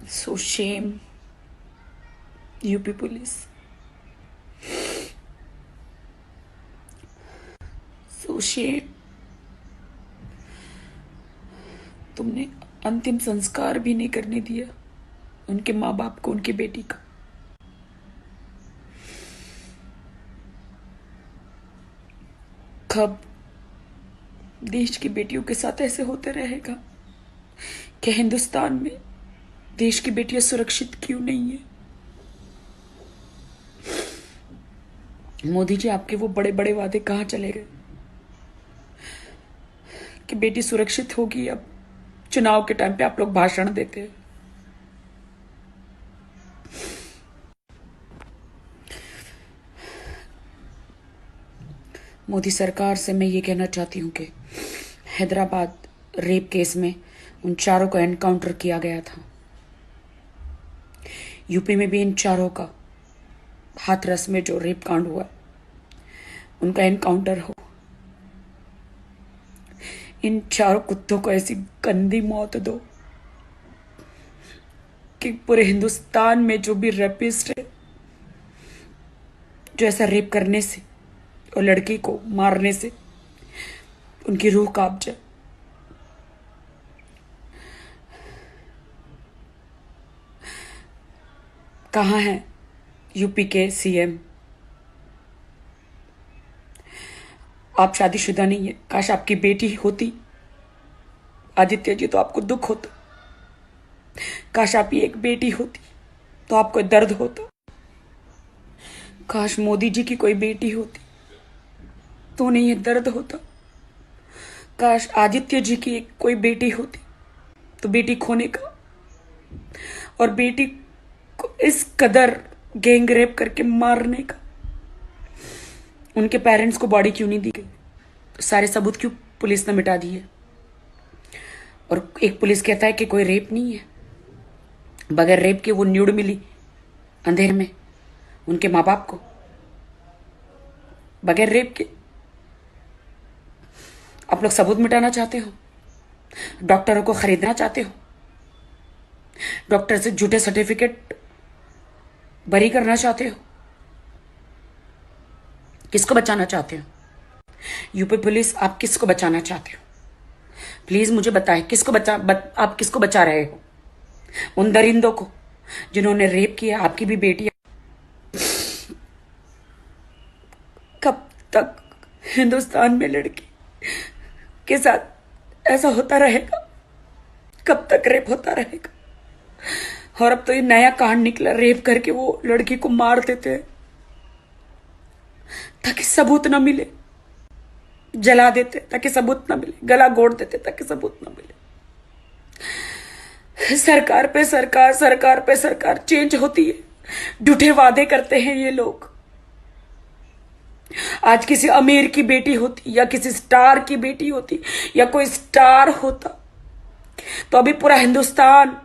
So shame, UP police. So shame. तुमने अंतिम संस्कार भी नहीं करने दिया उनके माँ बाप को, उनकी बेटी का. कब देश की बेटियों के साथ ऐसे होते रहेगा? क्या हिंदुस्तान में देश की बेटियां सुरक्षित क्यों नहीं है? मोदी जी, आपके वो बड़े बड़े वादे कहाँ चले गए कि बेटी सुरक्षित होगी? अब चुनाव के टाइम पे आप लोग भाषण देते हैं. मोदी सरकार से मैं ये कहना चाहती हूँ कि हैदराबाद रेप केस में उन चारों का एनकाउंटर किया गया था. यूपी में भी इन चारों का, हाथरस में जो रेप कांड हुआ, उनका एनकाउंटर हो. इन चारों कुत्तों को ऐसी गंदी मौत दो कि पूरे हिंदुस्तान में जो भी रेपिस्ट है, जो ऐसा रेप करने से और लड़की को मारने से उनकी रूह कांप जाए. कहाँ है यूपी के सीएम? आप शादीशुदा नहीं है. काश आपकी बेटी होती आदित्य जी तो आपको दुख होता. काश आपकी एक बेटी होती तो आपको दर्द होता. काश मोदी जी की कोई बेटी होती तो उन्हें ये दर्द होता. काश आदित्य जी की एक कोई बेटी होती तो बेटी खोने का और बेटी को इस कदर गैंग रेप करके मारने का, उनके पेरेंट्स को बॉडी क्यों नहीं दी गई? सारे सबूत क्यों पुलिस ने मिटा दिए? और एक पुलिस कहता है कि कोई रेप नहीं है. बगैर रेप के वो न्यूड मिली अंधेरे में उनके माँ बाप को, बगैर रेप के. आप लोग सबूत मिटाना चाहते हो, डॉक्टरों को खरीदना चाहते हो, डॉक्टर से झूठे सर्टिफिकेट बरी करना चाहते हो. किसको बचाना चाहते हो? यूपी पुलिस, आप किसको बचाना चाहते हो? प्लीज मुझे बताएं, आप किसको बचा रहे हो? उन दरिंदों को जिन्होंने रेप किया आपकी भी बेटी. कब तक हिंदुस्तान में लड़की के साथ ऐसा होता रहेगा? कब तक रेप होता रहेगा? और अब तो ये नया कांड निकला, रेप करके वो लड़की को मार देते हैं ताकि सबूत ना मिले, जला देते ताकि सबूत ना मिले, गला घोट देते ताकि सबूत ना मिले. सरकार पे सरकार, सरकार पे सरकार चेंज होती है, झूठे वादे करते हैं ये लोग. आज किसी अमीर की बेटी होती या किसी स्टार की बेटी होती या कोई स्टार होता तो अभी पूरा हिंदुस्तान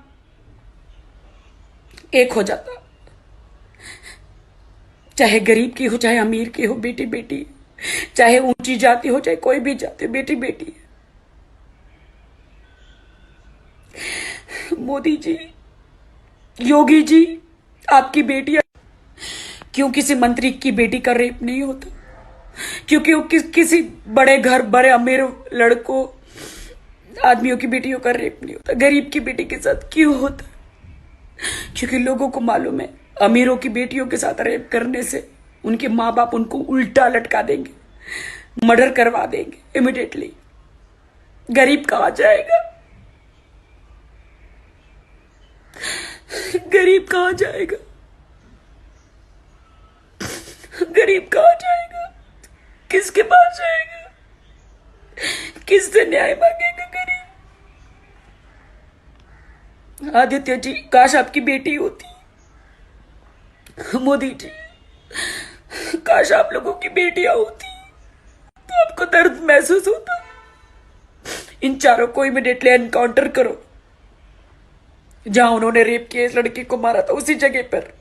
एक हो जाता. चाहे गरीब की हो, चाहे अमीर की हो, बेटी बेटी है. चाहे ऊंची जाति हो, चाहे कोई भी जाति, बेटी बेटी है. मोदी जी, योगी जी, आपकी बेटियां क्यों किसी मंत्री की बेटी का रेप नहीं होता? क्योंकि वो किसी बड़े घर, बड़े अमीर लड़कों, आदमियों की बेटियों का रेप नहीं होता? गरीब की बेटी के साथ क्यों होता? क्योंकि लोगों को मालूम है अमीरों की बेटियों के साथ रेप करने से उनके माँ बाप उनको उल्टा लटका देंगे, मर्डर करवा देंगे इमिडिएटली. गरीब कहाँ जाएगा? गरीब कहाँ जाएगा? गरीब कहाँ जाएगा? किसके पास जाएगा? किससे न्याय मांगेगा गरीब? आदित्य जी, काश आपकी बेटी होती. मोदी जी, काश आप लोगों की बेटियां होती तो आपको दर्द महसूस होता. इन चारों को इमीडिएटली एनकाउंटर करो. जहां उन्होंने रेप किया, इस लड़की को मारा था, उसी जगह पर